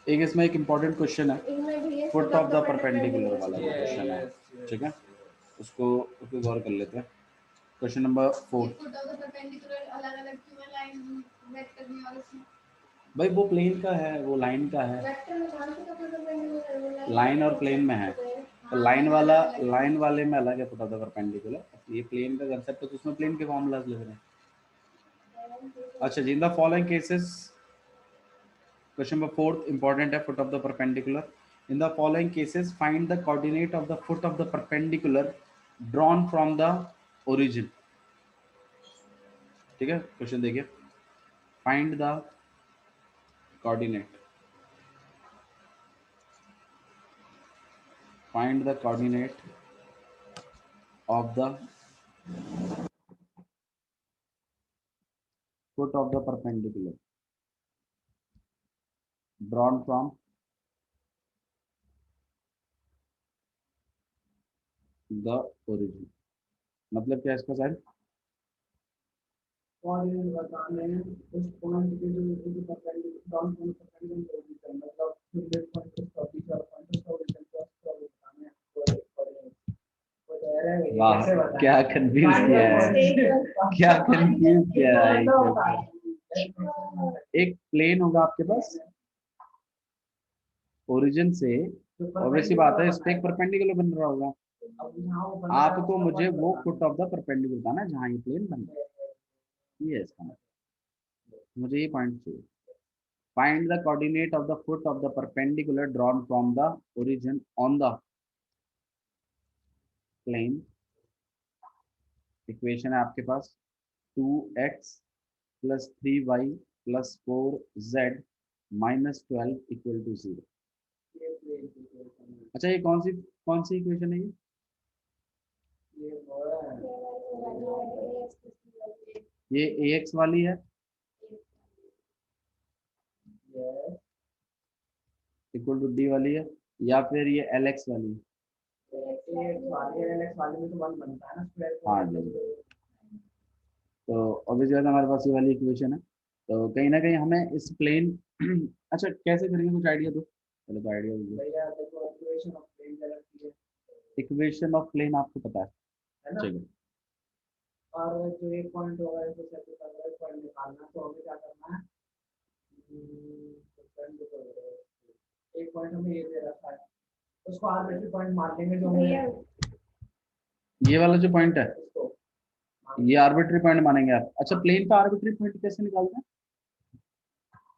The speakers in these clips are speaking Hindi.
एक इसमें एक इम्पोर्टेंट क्वेश्चन है, फुट ऑफ द परपेंडिकुलर वाला जो क्वेश्चन है, ठीक है, उसको गौर कर लेते हैं। Question number 4। भाई वो प्लेन का है, वो लाइन का है, लाइन और प्लेन में है, तो लाइन वाले में अलग है फुट ऑफ द परपेंडिकुलर, ये प्लेन का कंसेप्ट है तो उसमें प्लेन के फॉर्मूलाज लिख रहे हैं। अच्छा जी, in the following cases, question number 4 important है, foot of the perpendicular. In the following cases find the coordinate of the foot of the perpendicular drawn from the origin. ठीक है, क्वेश्चन देखिए, find the coordinate, find the coordinate of the foot of the perpendicular drawn from the origin। मतलब क्या इसका साइड, कोऑर्डिनेट बताने हैं उस पॉइंट के जो perpendicular down from perpendicular origin, मतलब मिड पॉइंट से टॉपिक का पॉइंट का ओरिजिन को बताना है कोऑर्डिनेट। वाह, क्या कंफ्यूज किया है, क्या कंफ्यूज किया है। एक प्लेन होगा आपके पास ओरिजिन से, ऑब्वियसली बात है इस पे एक परपेंडिकुलर बन रहा होगा, आपको मुझे वो फुट ऑफ द परपेंडिकुलर बताना है जहां ये प्लेन बन रहा है, ये इसका मतलब, मुझे ये पॉइंट चाहिए। Find the coordinate of the foot of the perpendicular drawn from the origin on the plane. Equation है आपके पास 2x plus 3y plus 4z minus 12 equal to 0। अच्छा, ये कौन सी इक्वेशन है ये ax वाली है इक्वल टू डी वाली है, या फिर ये lx वाली है? हाँ जी, तो ऑब्वियसली हमारे पास ये वाली इक्वेशन है, तो कहीं ना कहीं हमें इस प्लेन अच्छा कैसे करेंगे, कुछ आइडिया दो पहले, तो आइडिया दो। इक्वेशन ऑफ प्लेन आपको पता है, चलिए। और जो एक पॉइंट होगा इसको सेट करना है, पॉइंट निकालना, तो हमें क्या करना है, एक पॉइंट हमें ये दे रखा है, उसको आर्बिट्री पॉइंट मान लेंगे, जो हमें ये वाला जो पॉइंट है ये आर्बिट्री पॉइंट मानेंगे आप। अच्छा, प्लेन का आर्बिट्री पॉइंट कैसे निकालते हैं?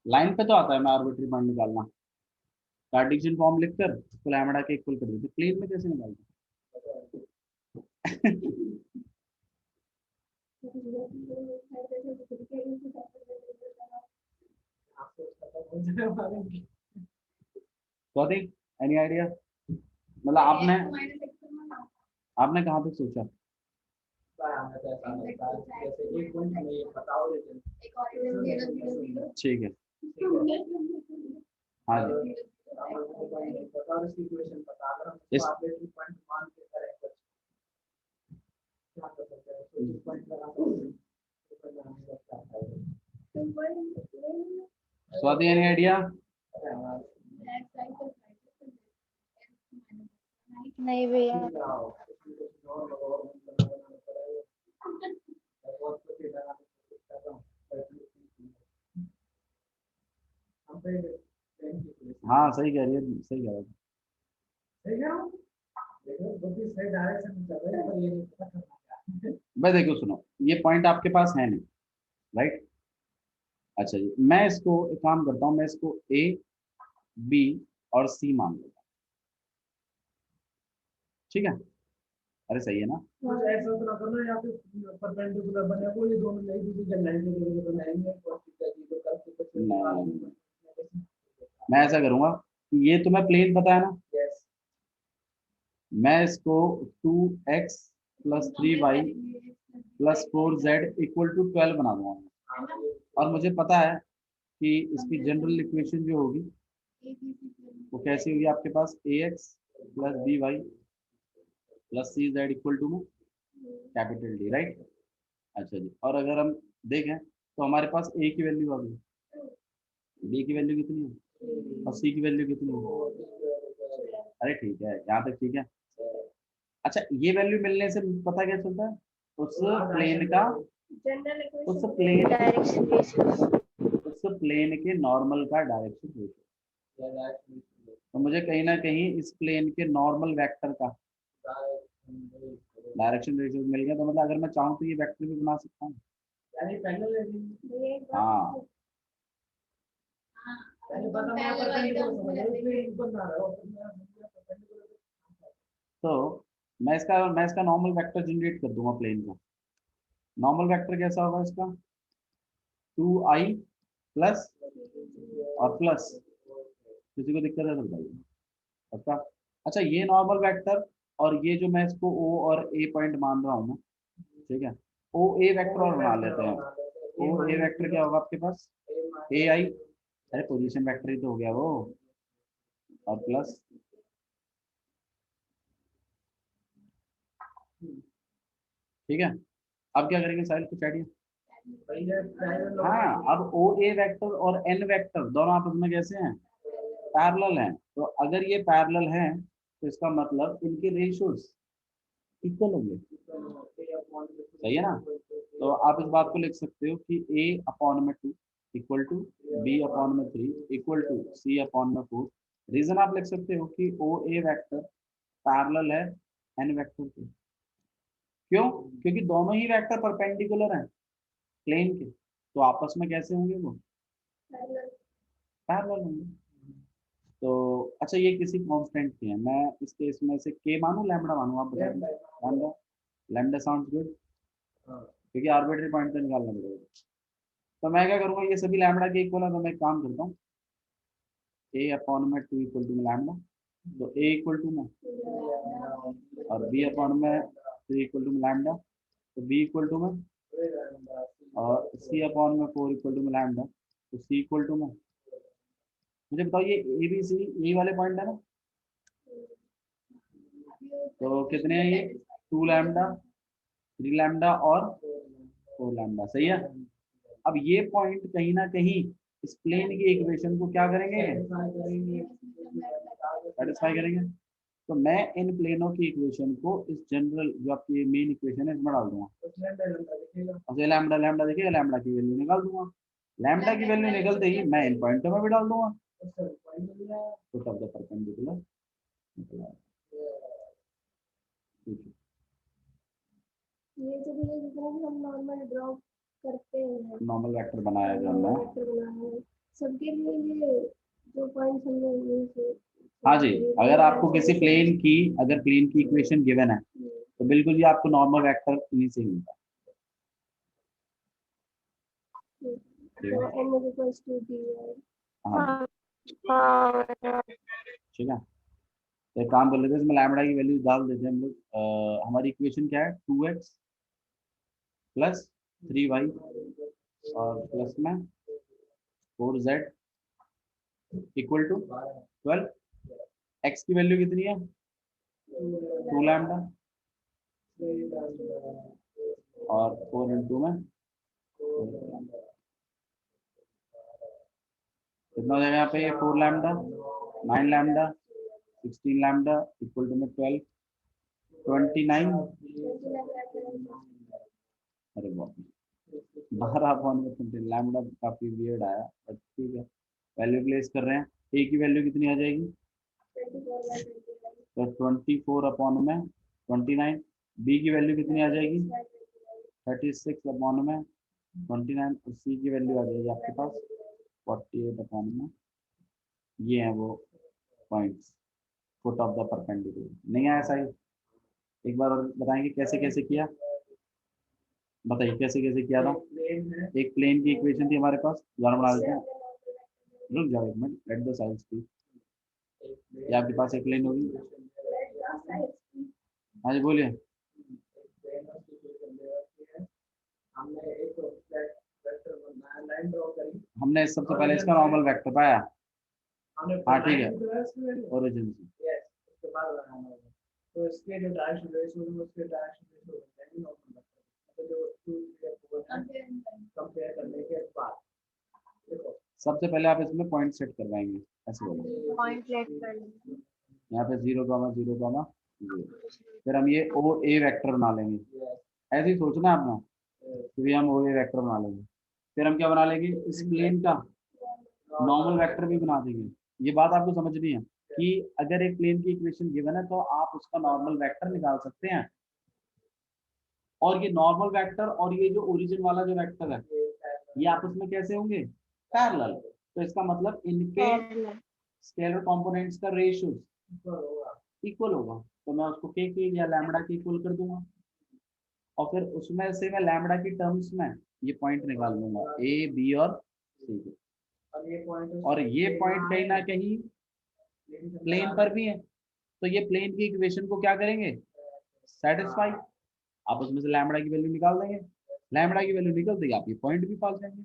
लाइन पे तो आता है मैं आर्बिट्री पॉइंट निकालना, कार्टेशियन फॉर्म लिखकर उसको लैम्बडा के इक्वल कर देते, प्लेन में कैसे निकालते हैं? एनी आइडिया, मतलब आपने कहाँ तक सोचा? ठीक है, हाँ जी, इस स्वाति एनी आइडिया? नहीं भैया। हाँ सही कह रही है, सही कह रहा भाई। देखो सुनो, ये पॉइंट आपके पास है नहीं, राइट? अच्छा जी, मैं इसको एक काम करता हूँ, मैं इसको ए बी और सी मान लेता हूँ, ठीक है? अरे सही है ना? कुछ ऐसा तो ना करना या फिर परपेंडिकुलर बने वो, ये दोनों नई दूसरी लाइन में बनाएंगे, मैं ऐसा करूंगा कि ये तुम्हें प्लेन पता है ना, मैं इसको 2x plus 3y plus 4z equal to 12 बना दूंगा, और मुझे पता है कि इसकी जनरल इक्वेशन जो होगी वो कैसी होगी आपके पास, ax plus by plus cz equal to capital D, right? अच्छा जी, और अगर हम देखें तो हमारे पास a की वैल्यू आ गई, b की वैल्यू कितनी है? और सी की वैल्यू कितनी है? अरे ठीक है, यहाँ तक ठीक है। अच्छा, ये वैल्यू मिलने से पता क्या चलता है? उस प्लेन का, उस प्लेन उस प्लेन के नॉर्मल का डायरेक्शन रेशियो। तो मुझे कहीं ना कहीं इस प्लेन के नॉर्मल वेक्टर का डायरेक्शन रेशियो मिल गया। तो मतलब अगर मैं चाहूँ तो ये वेक्टर भी बना सकता हूँ। हाँ, तो मैं इसका नॉर्मल वेक्टर जनरेट कर दूंगा प्लेन का। नॉर्मल वेक्टर कैसा होगा इसका? 2i प्लस और प्लस, किसी को दिक्कत है तो बताइए। पक्का? अच्छा, ये नॉर्मल वेक्टर और ये जो मैं इसको ओ और ए पॉइंट मान रहा हूँ ना, ठीक है, ओ ए वेक्टर और बना लेते हैं। ओ ए वेक्टर क्या होगा आपके पास? ए आई, अरे पोजीशन वेक्टर ही तो हो गया वो, और प्लस, ठीक है। अब क्या करेंगे साहिल, कुछ आइडिया? हाँ, अब ओ ए वेक्टर और एन वेक्टर दोनों आपस में कैसे हैं? पैरेलल हैं। तो अगर ये पैरेलल हैं तो इसका मतलब इनके रेशियोज इक्वल होंगे। सही है ना? तो आप इस बात को लिख सकते हो कि a अपॉन में 2 इक्वल टू b अपॉन में 3 इक्वल टू c अपॉन में 4। रीजन आप लिख सकते हो कि ओ ए वेक्टर पैरेलल है n वेक्टर के। क्यों? क्योंकि दोनों ही वेक्टर परपेंडिकुलर हैं प्लेन के, तो आपस में कैसे होंगे वो? पैरेलल होंगे। तो अच्छा, ये किसी कांस्टेंट की है, मैं इसके इसमें से k मानूं लैम्बडा मानूं, आप बताइए। लैम्बडा, लैम्बडा साउंड्स गुड, क्योंकि आर्बिट्री पॉइंट तो निकालना पड़ेगा। तो मैं क्या करूंगा, ये सभी लैम्बडा के इक्वल है, तो मैं एक काम करता हूँ, ए अपॉन में 2 इक्वल टू में लैम्बडा, तो ए इक्वल टू में, और बी अपॉन में 3 इक्वल टू में लैम्बडा, तो बी इक्वल टू में, और सी अपॉन में 4 इक्वल टू में लैम्बडा, तो सी इक्वल टू में। मुझे बताओ, ये ए बी सी यही वाले पॉइंट है ना? तो कितने हैं ये? 2 लैम्बडा, 3 लैम्बडा और 4 लैम्बडा, सही है। अब ये पॉइंट कहीं ना कहीं इस प्लेन की इक्वेशन को क्या करेंगे? सेटिस्फाई करेंगे। तो मैं इन प्लेनों की इक्वेशन को इस जनरल जो आपकी मेन इक्वेशन है इसमें डाल दूंगा। अच्छा, लैम्बडा लैम्बडा देखिए, लैम्बडा की वैल्यू निकाल दूंगा। लैम्बडा की वैल्यू निकलते ही मैं इन पॉइंटों में भी डाल दूंगा। फुट ऑफ द परपेंडिकुलर, ये जो भी है जितना भी हम नॉर्मल ड्रॉ करते हैं, नॉर्मल वेक्टर बनाया जो हमने, वेक्टर बनाना है सबके लिए, ये जो पॉइंट्स हमने यूज हाँ जी, अगर आपको किसी प्लेन की, अगर प्लेन की इक्वेशन गिवन है तो बिल्कुल जी आपको नॉर्मल वेक्टर इन्हीं से ही मिलता तो n इक्वल्स टू d है। है। हाँ, ठीक है। तो एक काम कर लेते हैं, इसमें लैम्बडा की वैल्यू डाल देते हैं हम लोग। हमारी इक्वेशन क्या है? 2x प्लस 3y और प्लस में 4z इक्वल टू 12। x की वैल्यू कितनी है? 2 लैम्बडा, और 4 इंटू में कितना हो जाएगा यहाँ पे? 4 lambda, 9 lambda, 16 lambda equal to में 12, 29। अरे बाप रे, 12 लैम्बडा काफी वियर्ड आया, बट ठीक है। वैल्यू प्लेस कर रहे हैं, ए की वैल्यू कितनी आ जाएगी? तो 24 अपॉन में 29। बी की वैल्यू कितनी आ जाएगी? 36 अपॉन में 29। और सी की वैल्यू आ जाएगी आपके पास 48 अपॉन में, ये है वो points foot of the perpendicular. नहीं आया सही? एक बार और बताएंगे कैसे कैसे किया, बताइए कैसे कैसे किया था। एक प्लेन की इक्वेशन थी हमारे पास, दोबारा बना देते हैं। रुक जाओ एक minute, let the side speak. ये आपके पास एक प्लेन होगी। हाँ जी बोलिए। हमने सबसे पहले इसका नॉर्मल वेक्टर पाया। हाँ ठीक है, ओरिजिन से। तो इसके जो डायरेक्शन रेशियो है उसके डायरेक्शन रेशियो होता है नॉर्मल वेक्टर, जो 2 3 4 कंपेयर करने के बाद देखो, सबसे पहले आप इसमें पॉइंट सेट करवाएंगे। ऐसे बोलेंगे। पॉइंट लेट कर लेंगे। यहाँ पे 0,0,0, फिर हम ये ओ ए वेक्टर बना लेंगे। ऐसे ही सोचना है अपना, फिर हम ओ ए वेक्टर बना लेंगे। फिर हम क्या बना लेंगे, इस प्लेन का नॉर्मल वेक्टर भी बना देंगे। ये बात आपको समझनी है कि अगर एक प्लेन की इक्वेशन गिवन है तो आप उसका नॉर्मल वेक्टर निकाल सकते हैं, और ये नॉर्मल वेक्टर और ये जो ओरिजिन वाला जो वेक्टर है ये आपस में कैसे होंगे, पैरेलल। तो इसका मतलब इनके स्केलर कंपोनेंट्स का रेशियो इक्वल होगा, तो मैं उसको के या लैम्बडा के इक्वल कर दूंगा, और फिर उसमें से मैं लैम्बडा की टर्म्स में ये पॉइंट निकाल लूंगा ए बी और सी के, और ये पॉइंट कहीं ना कहीं प्लेन पर भी है, तो ये प्लेन की इक्वेशन को क्या करेंगे, सेटिस्फाई। आप उसमें से लैम्बडा की वैल्यू निकाल देंगे, लैम्बडा की वैल्यू निकल देगी, आप ये पॉइंट भी पास जाएंगे।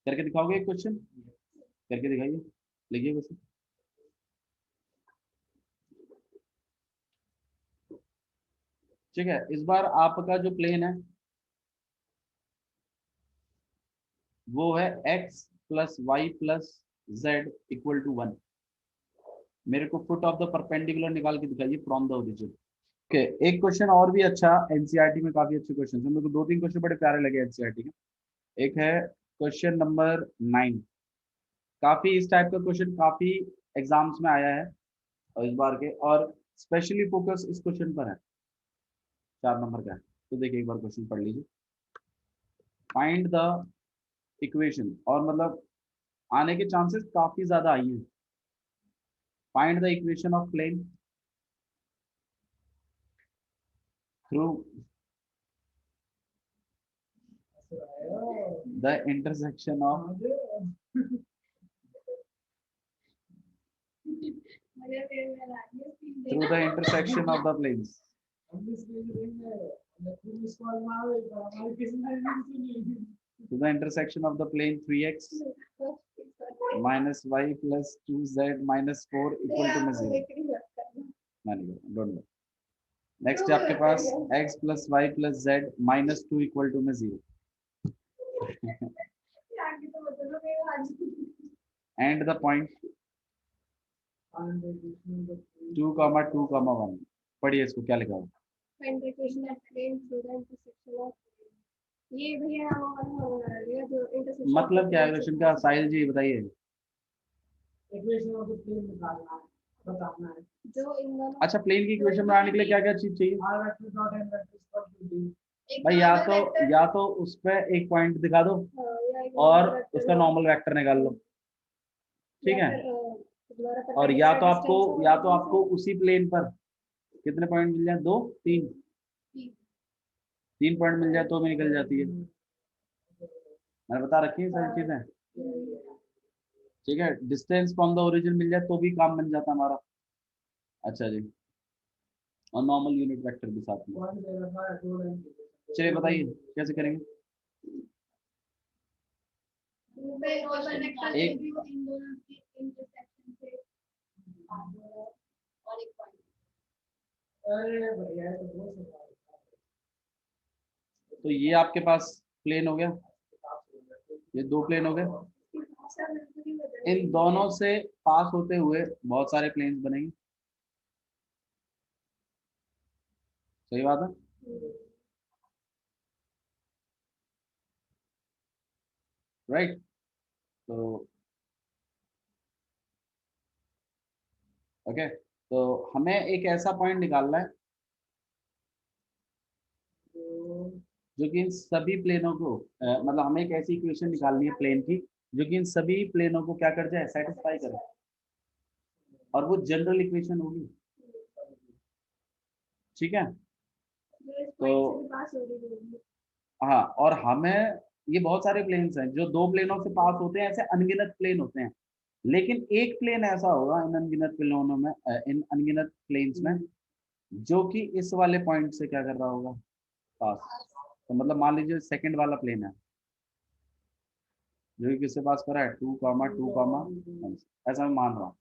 करके दिखाओगे एक क्वेश्चन, करके दिखाइए, लिखिए क्वेश्चन। ठीक है, इस बार आपका जो प्लेन है वो है x plus y plus z equal to 1। मेरे को फुट ऑफ द परपेंडिकुलर निकाल के दिखाइए फ्रॉम द ओरिजिन। ओके, एक क्वेश्चन और भी अच्छा, एनसीईआरटी में काफी अच्छे क्वेश्चन है, मेरे को 2-3 क्वेश्चन बड़े प्यारे लगे एनसीईआरटी के। एक है क्वेश्चन नंबर 9, काफी इस टाइप का क्वेश्चन काफी एग्जाम्स में आया है और इस बार के, और स्पेशली फोकस इस क्वेश्चन पर है, 4 नंबर का है। तो देखिए एक बार क्वेश्चन पढ़ लीजिए। फाइंड द इक्वेशन, और मतलब आने के चांसेस काफी ज्यादा आई हैं। Find the equation of plane through the intersection of through the intersection of the planes, to the intersection of the plane 3x minus y plus 2z minus 4 equal to 0। Don't know. Next है आपके पास x plus y plus z minus 2 equal to में 0। And the point 2,2,1। पढ़िए इसको, क्या लिखा हुआ। ये भैया ये जो इंटरसेक्शन मतलब क्या है क्वेश्चन का, साहिल जी बताइए। जो इन दोनों अच्छा, प्लेन की इक्वेशन बनाने के लिए क्या क्या चीज चाहिए भाई, या तो उस पर एक पॉइंट दिखा दो और उसका नॉर्मल वेक्टर निकाल लो, ठीक है। और या तो आपको उसी प्लेन पर कितने पॉइंट मिल जाए, 2 3 3 पॉइंट मिल जाए तो भी निकल जाती है। मैंने बता रखी है सारी चीजें, ठीक है। डिस्टेंस फ्रॉम द ओरिजिन मिल जाए तो भी काम बन जाता हमारा। अच्छा जी, और नॉर्मल यूनिट वेक्टर भी साथ में। चलिए बताइए कैसे करेंगे। एक तो ये आपके पास प्लेन हो गया, ये 2 प्लेन हो गए, इन दोनों से पास होते हुए बहुत सारे प्लेन्स बनेंगे, सही बात है। राइट, तो ओके, तो हमें एक ऐसा पॉइंट निकालना है जो कि इन सभी प्लेनों को मतलब हमें एक ऐसी इक्वेशन निकालनी है प्लेन की जो कि इन सभी प्लेनों को क्या कर जाए, सेटिस्फाई करे, और वो जनरल इक्वेशन होगी, ठीक है। तो हाँ, और हमें ये बहुत सारे प्लेन्स हैं जो 2 प्लेनों से पास होते हैं, ऐसे अनगिनत प्लेन होते हैं, लेकिन एक प्लेन ऐसा होगा इन अनगिनत प्लेनों में, इन अनगिनत प्लेन्स में, जो कि इस वाले पॉइंट से क्या कर रहा होगा, पास। तो मतलब मान लीजिए सेकंड वाला प्लेन है जो कि किससे पास कर रहा है, 2,2,1, ऐसा मैं मान रहा हूँ।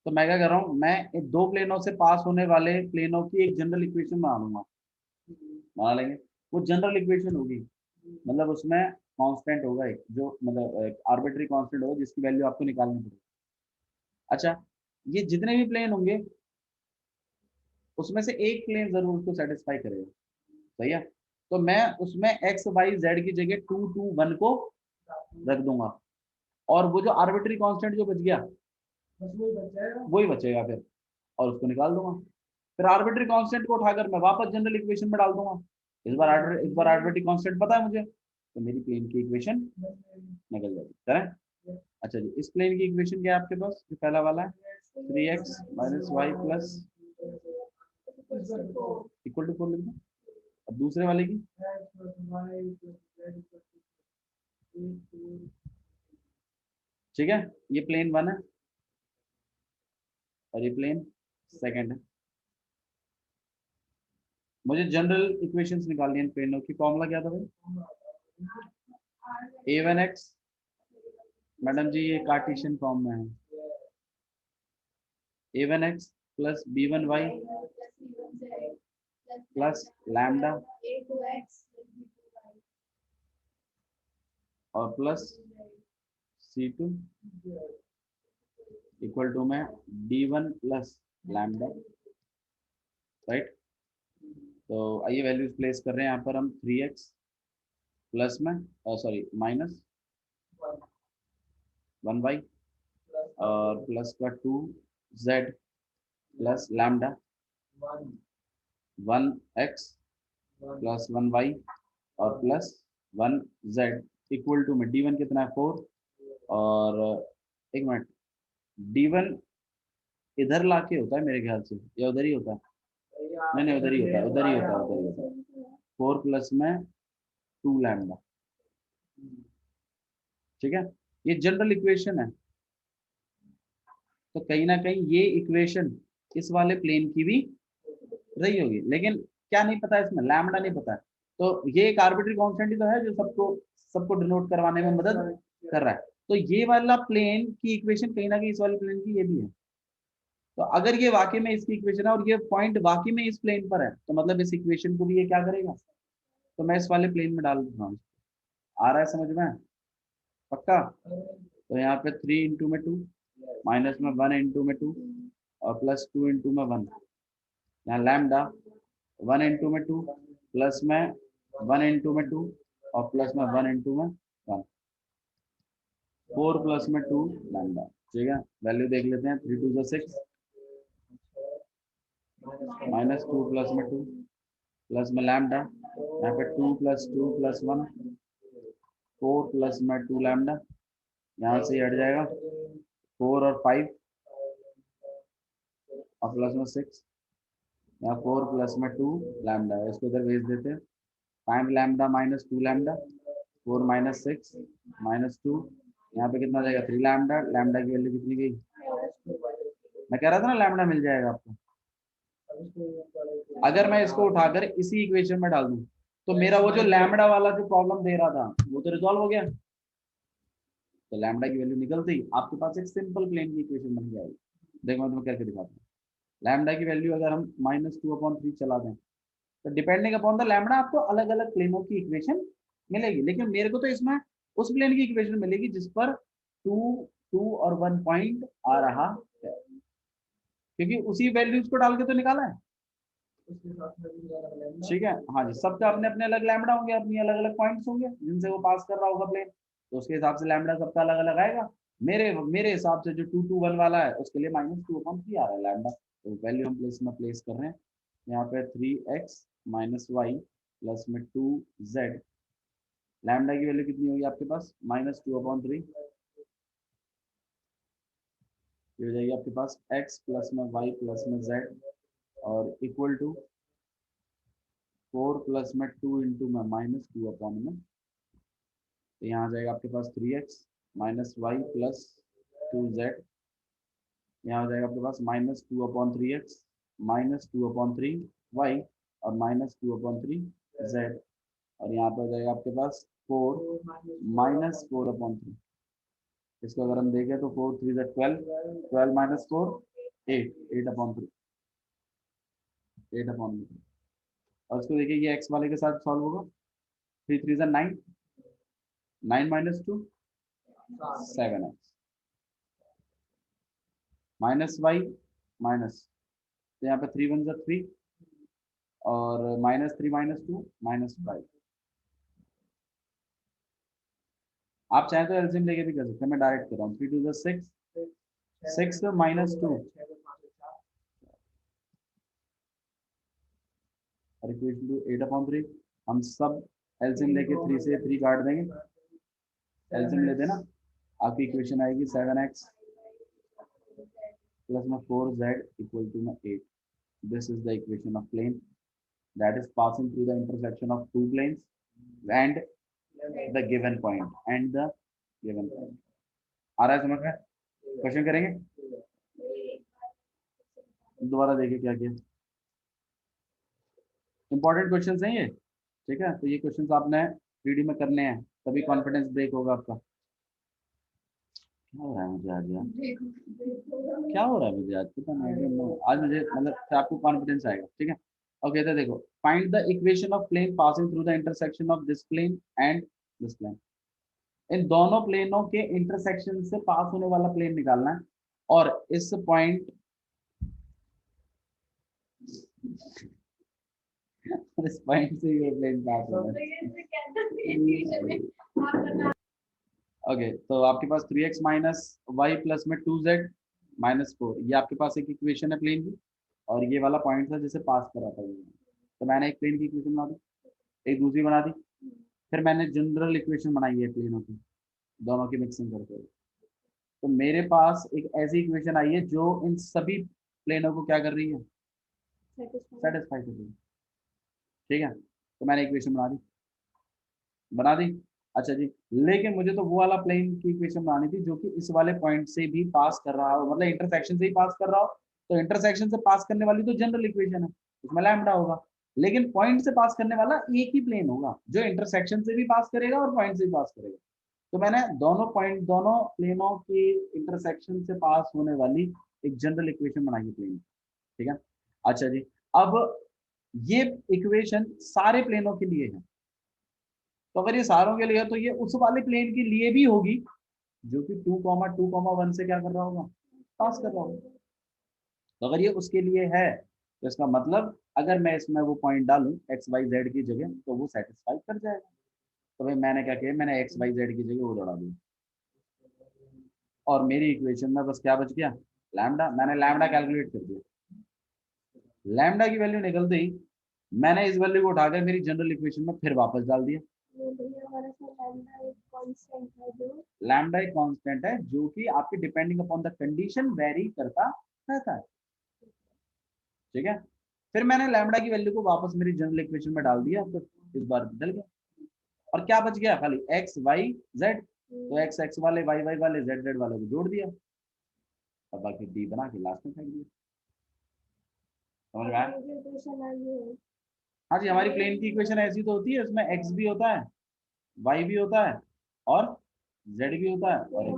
तो मैं क्या कर रहा हूँ, मैं इन 2 प्लेनों से पास होने वाले प्लेनों की एक जनरल इक्वेशन बना लूंगा, बना लेंगे। वो जनरल इक्वेशन होगी, मतलब उसमें कांस्टेंट होगा एक, जो मतलब एक आर्बिट्री कांस्टेंट होगा जिसकी वैल्यू आपको निकालनी पड़ेगी, अच्छा, ये जितने भी प्लेन होंगे उसमें से एक प्लेन जरूर उसको सेटिस्फाई करेगा, सही है। तो मैं उसमें एक्स वाई जेड की जगह 2 2 1 को रख दूंगा, और वो जो आर्बिट्री कांस्टेंट जो बच गया वही बचेगा फिर, और उसको निकाल दूंगा। फिर आर्बिट्री कांस्टेंट को उठाकर मैं वापस जनरल इक्वेशन में डाल दूंगा। इस बार आर्बिट्री कांस्टेंट पता है मुझे, तो मेरी प्लेन की इक्वेशन निकल जाएगी, करें। अच्छा जी, इस प्लेन की इक्वेशन क्या है आपके पास, जो पहला वाला है 3x minus y plus equal to 4 लिख दो। अब दूसरे वाले की, ठीक है, ये प्लेन 1 है और ये प्लेन सेकंड है। मुझे जनरल इक्वेशंस निकालनी है प्लेनों की। फॉर्मूला क्या था भाई, a1x, मैडम जी ये कार्टेशियन फॉर्म में है, a1x plus b1y plus lambda और प्लस c2 इक्वल टू में d1 प्लस लैम्डा, राइट। तो आइए वैल्यूज प्लेस कर रहे हैं यहाँ पर हम, 3x प्लस में सॉरी माइनस 1y और प्लस का 2z plus lambda 1x plus 1y और प्लस 1z इक्वल टू में d1 कितना है 4, और एक मिनट, d1 इधर लाके होता है मेरे ख्याल से, या उधर ही होता है, नहीं नहीं उधर ही होता है, उधर ही होता है, उधर ही होता है। 4 प्लस में 2 लैम्डा, ठीक है, ये जनरल इक्वेशन है। तो कहीं ना कहीं ये इक्वेशन इस वाले प्लेन की भी रही होगी, लेकिन क्या नहीं पता है इसमें, लैम्डा नहीं पता है। तो ये एक आर्बिट्री कांस्टेंट ही तो है जो सबको सबको डिनोट करवाने में मदद कर रहा है। तो ये वाला प्लेन की इक्वेशन कहीं ना कहीं इस वाले प्लेन की ये भी है। तो अगर ये वाकई में इसकी इक्वेशन है और ये पॉइंट वाकई में इस प्लेन पर है, तो मतलब इस इक्वेशन को भी ये क्या करेगा, तो मैं इस वाले प्लेन में डाल दूंगा। आ रहा है समझ में, पक्का। तो यहाँ पे 3 इंटू में 2, माइनस में 1 इंटू में 2 और प्लस 2 इंटू में 1, यहाँ लैम्डा 1 इंटू में 2 प्लस में 1 इंटू में 2 और प्लस में 1 इंटू में 1, 4 प्लस में 2 लैम्डा, ठीक है। वैल्यू देख लेते हैं, 3 2 6 माइनस 2 प्लस में 2 प्लस में लैम्डा, यहाँ पे 2 प्लस 2 प्लस 1, 4 प्लस में 2 लैम्डा, यहाँ से हट जाएगा 4 और 5 और प्लस में 6, यहाँ 4 प्लस में 2 लैम्डा, इसको इधर भेज देते हैं। 5 lambda minus 2 lambda, 4 minus 6 minus 2, यहाँ पे कितना जाएगा 3 लैम्डा, लैम्डा की वैल्यू कितनी गई, मैं कह रहा था ना लैम्डा मिल जाएगा आपको। अगर मैं इसको उठाकर इसी इक्वेशन में डाल दूं, तो मेरा वो जो लैम्डा वाला जो प्रॉब्लम दे रहा था वो तो रिजॉल्व हो गया। तो लैम्डा की वैल्यू निकलती ही आपके पास एक सिंपल प्लेन की इक्वेशन बन जाएगी। देखो मैं तुम्हें करके दिखाता हूँ। लैम्डा की वैल्यू अगर हम -2/3 चला दें, तो डिपेंडिंग अपॉन द लैम्डा आपको अलग अलग प्लेनों की इक्वेशन मिलेगी, लेकिन मेरे को तो इसमें उस प्लेन की इक्वेशन मिलेगी जिस पर 2 2 और 1 पॉइंट आ रहा है, क्योंकि उसी वैल्यूज को डाल के तो निकाला है, ठीक है। हाँ जी, सबका अपने अपने अलग लैम्डा होंगे, अपनी अलग अलग पॉइंट्स होंगे जिनसे वो पास कर रहा होगा प्लेन, तो उसके हिसाब से लैम्डा सबका अलग अलग आएगा। मेरे मेरे हिसाब से जो 2 2 1 वाला है उसके लिए -2/3 आ रहा है लैम्डा, तो वैल्यू हम प्लेस कर रहे हैं यहाँ पे 3x माइनस वाई प्लस में 2z, लैम्डा की वैल्यू कितनी होगी आपके पास -2/3, ये हो जाएगी आपके पास x प्लस में y प्लस में z और इक्वल टू 4 प्लस में 2 इंटू में -2/में, तो यहाँ आ जाएगा आपके पास 3x minus y plus 2z, यहाँ हो जाएगा आपके पास -2/3x -2/3y और -2/3z, और यहाँ पर हो जाएगा आपके पास 4 -4/3। इसको अगर हम देखें तो 4 3 12, 12 माइनस 4 8, 8/3, 8/3। और इसको देखिए ये x वाले के साथ सॉल्व होगा, 3 3 9, 9 minus 2 7x, minus Y minus, तो यहाँ पे 3 वन 3 और -3 -2 -5। आप चाहे तो एलसीएम लेके भी कर सकते हैं, मैं डायरेक्ट कर रहा हूँ। 3 2 6, 6 -2 और इक्वेशन टू 8/3। हम सब एलसीएम लेके 3 से 3 काट देंगे, एलसीएम ले देना, आपकी इक्वेशन आएगी 7x प्लस में 4z इक्वल टू में 8। This is the equation of plane that is passing through the intersection of two planes and the given point and the given point। आ रहा है समझ में? क्वेश्चन करेंगे, दोबारा देखिए क्या किया। इंपॉर्टेंट क्वेश्चन हैं ये, ठीक है? तो ये क्वेश्चन आपने 3D में करने हैं, तभी कॉन्फिडेंस ब्रेक होगा आपका। क्या हो रहा है मुझे आज यार, क्या हो रहा है मुझे आज, पता नहीं, आज मुझे मतलब आपको कॉन्फिडेंस आएगा, ठीक है? ओके, तो देखो, find the equation of plane passing through the intersection of this plane and this plane. इन दोनों प्लेनों के इंटरसेक्शन से पास होने वाला प्लेन निकालना है, और इस पॉइंट इस पॉइंट से ये प्लेन पास हो रहा है। ओके, तो आपके पास 3x माइनस वाई प्लस में 2z माइनस 4, ये आपके पास एक इक्वेशन है प्लेन की, और ये वाला पॉइंट था जिसे पास करा था। तो मैंने एक प्लेन की इक्वेशन बना दी, एक दूसरी बना दी, फिर मैंने जनरल इक्वेशन बनाई है प्लेनों की, दोनों की मिक्सिंग करके। तो मेरे पास एक ऐसी इक्वेशन आई है जो इन सभी प्लेनों को क्या कर रही है, सेटिस्फाई कर रही है, ठीक है? तो मैंने इक्वेशन बना दी। अच्छा जी, लेकिन मुझे तो वो वाला प्लेन की इक्वेशन बनानी थी जो कि इस वाले पॉइंट से भी पास कर रहा हो, मतलब इंटरसेक्शन से ही पास कर रहा हो। तो इंटरसेक्शन से पास करने वाली तो जनरल इक्वेशन है, उसमें लैम्डा होगा, लेकिन पॉइंट से पास करने वाला एक ही प्लेन होगा जो इंटरसेक्शन से भी पास करेगा और पॉइंट से भी पास करेगा। तो मैंने दोनों प्लेनों के इंटरसेक्शन से पास होने वाली एक जनरल इक्वेशन बनाई है प्लेन, ठीक है? अच्छा जी, अब ये इक्वेशन सारे प्लेनों के लिए है, तो अगर ये सारों के लिए है तो ये उस वाले प्लेन के लिए भी होगी जो कि 2,2,1 से क्या कर रहा होगा, पास कर रहा होगा। तो अगर ये उसके लिए है तो इसका मतलब अगर मैं इसमें वो पॉइंट डालूं XYZ की जगह तो वो सेटिस्फाई कर जाएगा। तो भाई मैंने क्या किया, मैंने XYZ की जगह वो दौड़ा दिया, और मेरी इक्वेशन में बस क्या बच गया, लैम्डा। मैंने लैम्डा कैलकुलेट कर दिया, लैम्डा की वैल्यू निकलते ही मैंने इस वैल्यू को उठाकर मेरी जनरल इक्वेशन में फिर वापस डाल दिया। लैम्डा एक कांस्टेंट है जो कि आपके depending upon the condition very करता रहता है, ठीक है? फिर मैंने लैम्डा की वैल्यू को वापस मेरी जनरल इक्वेशन में डाल दिया, तो इस बार बदल गया, और क्या बच गया, खाली एक्स वाई जेड। तो एक्स एक्स वाले, वाई वाई वाले, जेड जेड वाले को जोड़ दिया, और बाकी डी बना के लास्ट में फेंक दिया। समझ में आया? हाँ जी, हमारी प्लेन की इक्वेशन ऐसी तो होती है, उसमें एक्स भी होता है, वाई भी होता है, और जेड भी होता है, और एक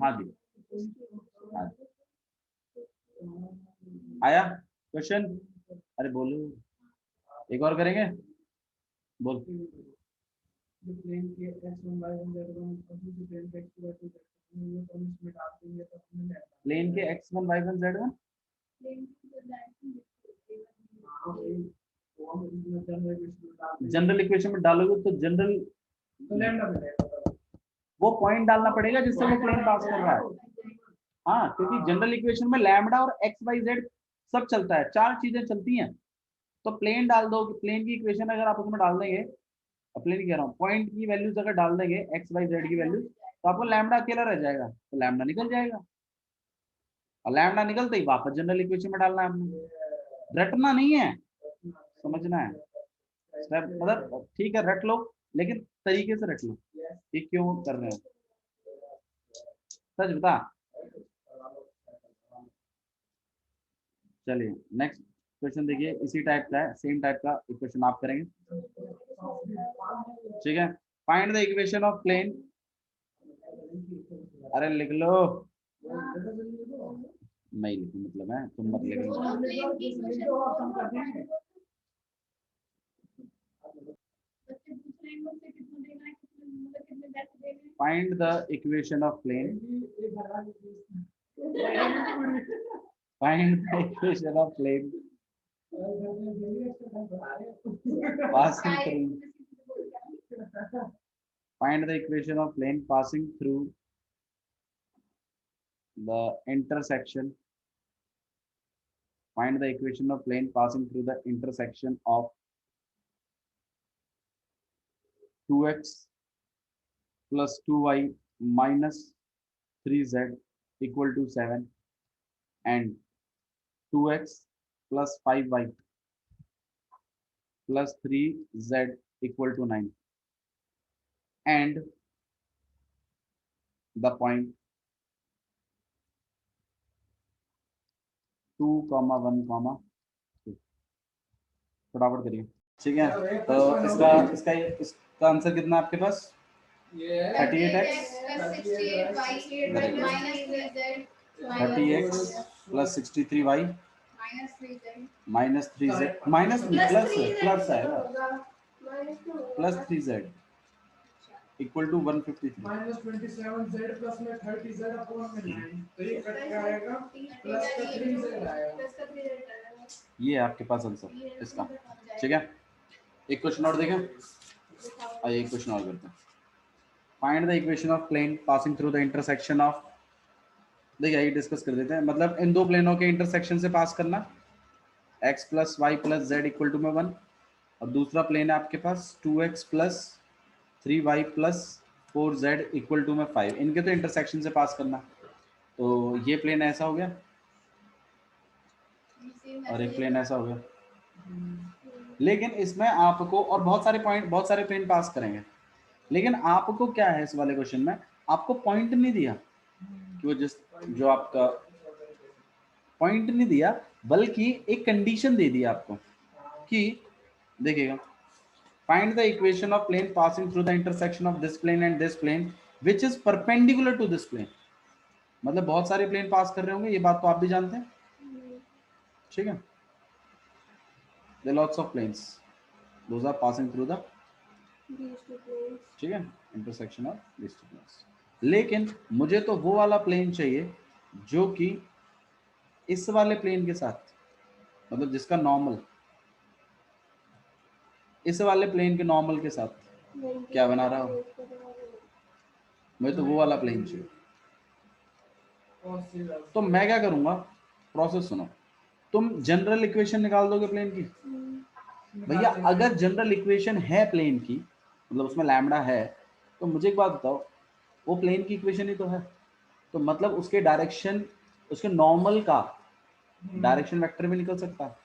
हाँ जी, हाँ जी। आया क्वेश्चन? अरे बोलो, एक और करेंगे, बोल। प्लेन के x1 y1 z1, general equation में डालोगे तो जनरल वो पॉइंट डालना पड़ेगा जिससे वो प्लेन पास कर रहा है। हाँ, क्योंकि जनरल इक्वेशन में लैम्डा और एक्स वाई जेड सब चलता है, चार चीजें चलती हैं। तो प्लेन डाल दो, प्लेन की इक्वेशन अगर आप उसमें डाल देंगे, प्लेन कह रहा हूँ, पॉइंट की वैल्यूज अगर डाल देंगे एक्स वाई जेड की वैल्यू, तो आपको लैम्डा अकेला रह जाएगा, तो लैम्डा निकल जाएगा, और लैम्डा निकलते ही वापस जनरल इक्वेशन में डालना है आपने। रटना नहीं है, समझना है। मतलब ठीक है रट लो, लेकिन तरीके से रट लो कि क्यों कर रहे हो, सच बता। चलिए नेक्स्ट क्वेश्चन देखिए, इसी टाइप का है, सेम टाइप का इक्वेशन आप करेंगे, ठीक है? Find the equation of plane, अरे लिख लो, मैं लिखूं मतलब है, तुम मत लिख लो। Find the equation of plane, find the equation of plane passing through, find the equation of plane passing through the intersection, find the equation of plane passing through the intersection of 2x plus 2y minus 3z equal to 7 and 2x plus 5y plus 3z equal to 9 and the point 2, 1, 2। फटाफट करिए। ठीक है, तो इसका इसका इसका आंसर कितना है आपके पास? 38x 30x plus 63y minus 3z minus plus आएगा plus 3z equal to 153 minus 27z plus में 30z अपॉन में 9, तो ये कट के आएगा प्लस का 3z आएगा। ये है आपके पास आंसर इसका। ठीक है, एक क्वेश्चन और देखें, आइए एक क्वेश्चन और करते हैं। Find the equation of plane passing through the intersection of, देखिए ये डिस्कस कर देते हैं। मतलब इन दो प्लेनों के इंटरसेक्शन से पास करना, x plus y plus z equal to में 1, और दूसरा प्लेन है आपके पास 2x plus 3y plus 4z equal to में 5। इनके तो इंटरसेक्शन से पास करना, तो ये प्लेन ऐसा हो गया और एक प्लेन ऐसा हो गया। लेकिन इसमें आपको और बहुत सारे पॉइंट, बहुत सारे प्लेन पास करेंगे, लेकिन आपको क्या है इस वाले क्वेश्चन में, आपको पॉइंट नहीं दिया कि वो जो आपका पॉइंट नहीं दिया, बल्कि एक कंडीशन दे दी आपको कि देखिएगा, find the equation of plane passing through the intersection of this plane and this plane which is perpendicular to this plane. मतलब बहुत सारे प्लेन पास कर रहे होंगे, ये बात तो आप भी जानते हैं। ठीक है, there are lots of planes, those are passing through the, ठीक है, intersection of these two planes। लेकिन मुझे तो वो वाला प्लेन चाहिए जो कि इस वाले प्लेन के साथ, मतलब जिसका नॉर्मल इस वाले प्लेन के नॉर्मल के साथ क्या बना रहा हो, मुझे तो वो वाला प्लेन चाहिए। तो मैं क्या करूंगा, प्रोसेस सुनो। तुम जनरल इक्वेशन निकाल दोगे प्लेन की? भैया अगर जनरल इक्वेशन है प्लेन की, मतलब उसमें लैम्डा है, तो मुझे एक बात बताओ, वो प्लेन की इक्वेशन ही तो है, तो मतलब उसके डायरेक्शन, उसके नॉर्मल का डायरेक्शन वेक्टर भी निकल सकता है।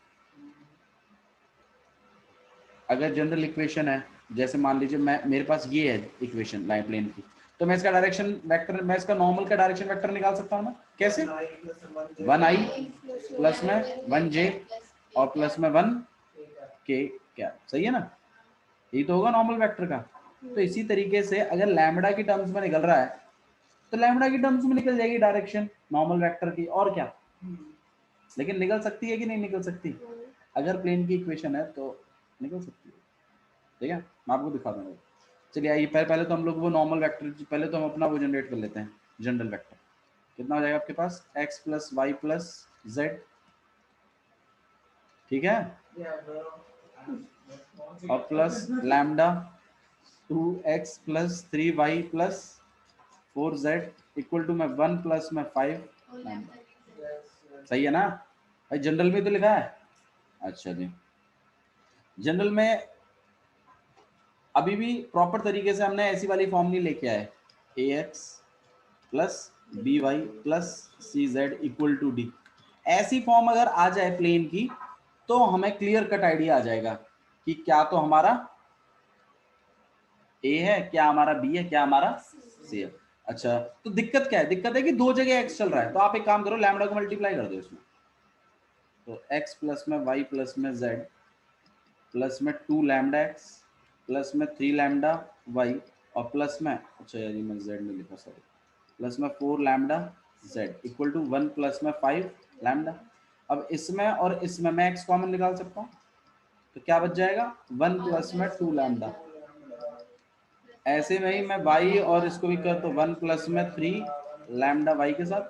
अगर जनरल इक्वेशन है, जैसे मान लीजिए मेरे पास ये है इक्वेशन लाइन प्लेन की, तो मैं इसका डायरेक्शन वेक्टर, मैं इसका नॉर्मल का डायरेक्शन वेक्टर निकाल सकता हूँ ना। कैसे? 1i प्लस में 1j और प्लस में 1k, क्या सही है ना? यही तो होगा नॉर्मल वेक्टर का। तो इसी तरीके से अगर लैम्बडा की टर्म्स में निकल रहा है, तो लैम्बडा की टर्म्स में निकल जाएगी डायरेक्शन नॉर्मल वेक्टर की, और क्या। लेकिन निकल सकती है कि नहीं निकल सकती? अगर प्लेन की इक्वेशन है तो निकल सकती है। ठीक है, मैं आपको दिखा दूंगा। चलिए आइए, पहले तो हम लोग वो नॉर्मल वेक्टर, पहले तो हम अपना वो जनरेट कर लेते हैं, जनरल वेक्टर। कितना हो जाएगा आपके पास? x plus y plus z, ठीक है, और plus lambda 2x plus 3y plus 4z equal to में 1 प्लस में 5 लैम्डा। सही है ना भाई? जनरल में तो लिखा है। अच्छा जी, जनरल में अभी भी प्रॉपर तरीके से हमने ऐसी वाली फॉर्म नहीं लेके आए, ax plus b y plus c z equal to d. ऐसी फॉर्म अगर आ जाए प्लेन की, तो हमें क्लियर कट आइडिया आ जाएगा कि क्या तो हमारा a है, क्या हमारा b है, क्या हमारा c है। अच्छा, तो दिक्कत क्या है? दिक्कत है कि दो जगह x चल रहा है, तो आप एक काम करो, लैम्डा को मल्टीप्लाई कर दो इसमें। तो x प्लस में y प्लस में z प्लस में 2 लैम्डा x प्लस में 3 लैम्डा y और प्लस में, अच्छा यार मैं z में लिखा, सॉरी, प्लस में 4 lambda z equal to 1 plus में 5 लैम्डा। अब इसमें और इसमें मैं x कॉमन निकाल सकता हूँ, तो क्या बच जाएगा? 1 प्लस में 2 लैम्डा ऐसे में ही मैं y और इसको भी कर तो 1 प्लस में 3 लैम्डा y के साथ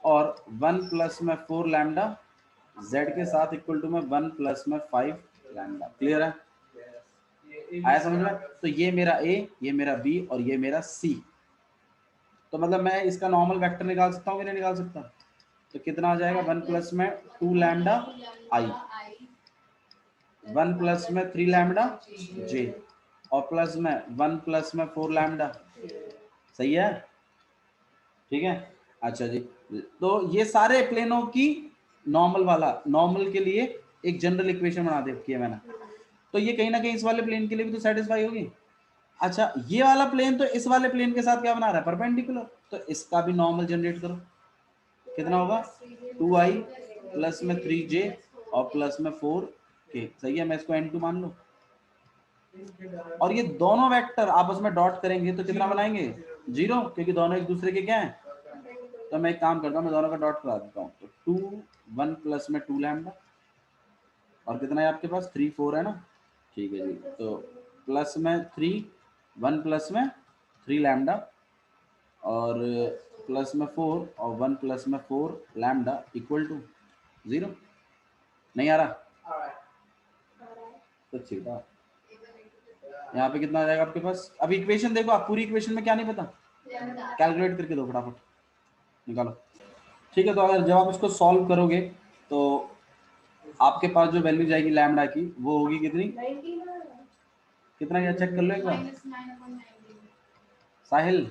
और 1 प्लस में 4 लैम्डा z के साथ इक्वल टू में 1 प्लस में 5 लैम्डा। क्लियर है? आया समझ में? तो ये मेरा a, ये मेरा b और ये मेरा c। तो मतलब मैं इसका नॉर्मल वेक्टर निकाल सकता हूँ कि नहीं निकाल सकता? तो कितना आ जाएगा? 1 प्लस में 2 लैम्डा i, 1 प्लस में 3 लैम्डा j और प्लस में 1 प्लस में 4 लैम्डा। सही है? ठीक है। अच्छा जी, तो ये सारे प्लेनों की नॉर्मल वाला, नॉर्मल के लिए एक जनरल इक्वेशन बना दी है मैंने। तो ये कहीं ना कहीं इस वाले प्लेन के लिए भी तो सेटिस्फाई होगी। अच्छा, ये वाला प्लेन तो इस वाले प्लेन के साथ क्या बना रहा है? परपेंडिकुलर। तो इसका भी नॉर्मल जनरेट करो। कितना होगा? 2i प्लस में 3j और प्लस में 4k। सही है, मैं इसको n2 मान लूं। और ये दोनों वेक्टर आपस में डॉट करेंगे तो कितना बनाएंगे? 0, क्योंकि दोनों एक दूसरे के क्या हैं? तो मैं एक काम करता हूँ, मैं दोनों का डॉट करा देता हूँ। तो 2 1 प्लस में 2 लैम्डा और कितना है आपके पास? 3 4 है ना? ठीक है जी। तो प्लस में 3 1 प्लस में 3 लैम्डा और प्लस में 4 और 1 प्लस में 4 लैम्डा इक्वल टू 0। नहीं आ रहा? तो ठीक है, यहाँ पे कितना आ जाएगा आपके पास? अब इक्वेशन देखो आप, पूरी इक्वेशन में क्या नहीं पता? कैलकुलेट करके दो, फटाफट निकालो। ठीक है, तो अगर जब आप इसको सॉल्व करोगे तो आपके पास जो वैल्यू जाएगी लैम्डा की वो होगी कितनी? कितना क्या चेक कर लो एक बार साहिल।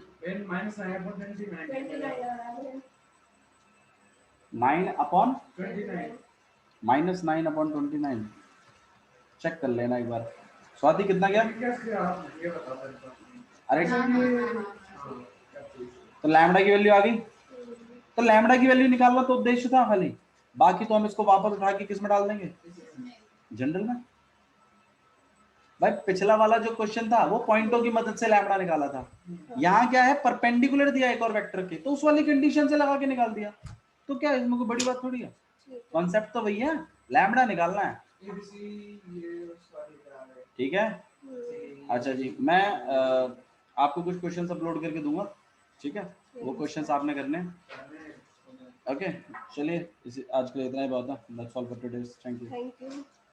9/29 चेक कर लेना एक बार। स्वाति कितना गया? अरे तो लैम्डा की वैल्यू आ गई। तो लैम्डा की वैल्यू निकालना तो उद्देश्य था खाली, बाकी तो हम इसको वापस उठा के किस में डाल देंगे? जनरल में। भाई पिछला वाला जो क्वेश्चन था वो पॉइंटों की मदद से लैम्डा निकाला था, यहाँ क्या है? परपेंडिकुलर दिया एक और वेक्टर के, तो उस वाली कंडीशन से लगा के निकाल दिया। तो क्या इसमें कोई बड़ी बात थोड़ी है? कॉन्सेप्ट तो वही है, लैम्डा निकालना है। ठीक है। अच्छा जी, मैं आपको कुछ क्वेश्चंस अपलोड करके दूंगा, ठीक है? वो क्वेश्चंस आपने करने। ओके, चलिए आज के लिए इतना ही बहुत है। That's all for today. Thank you.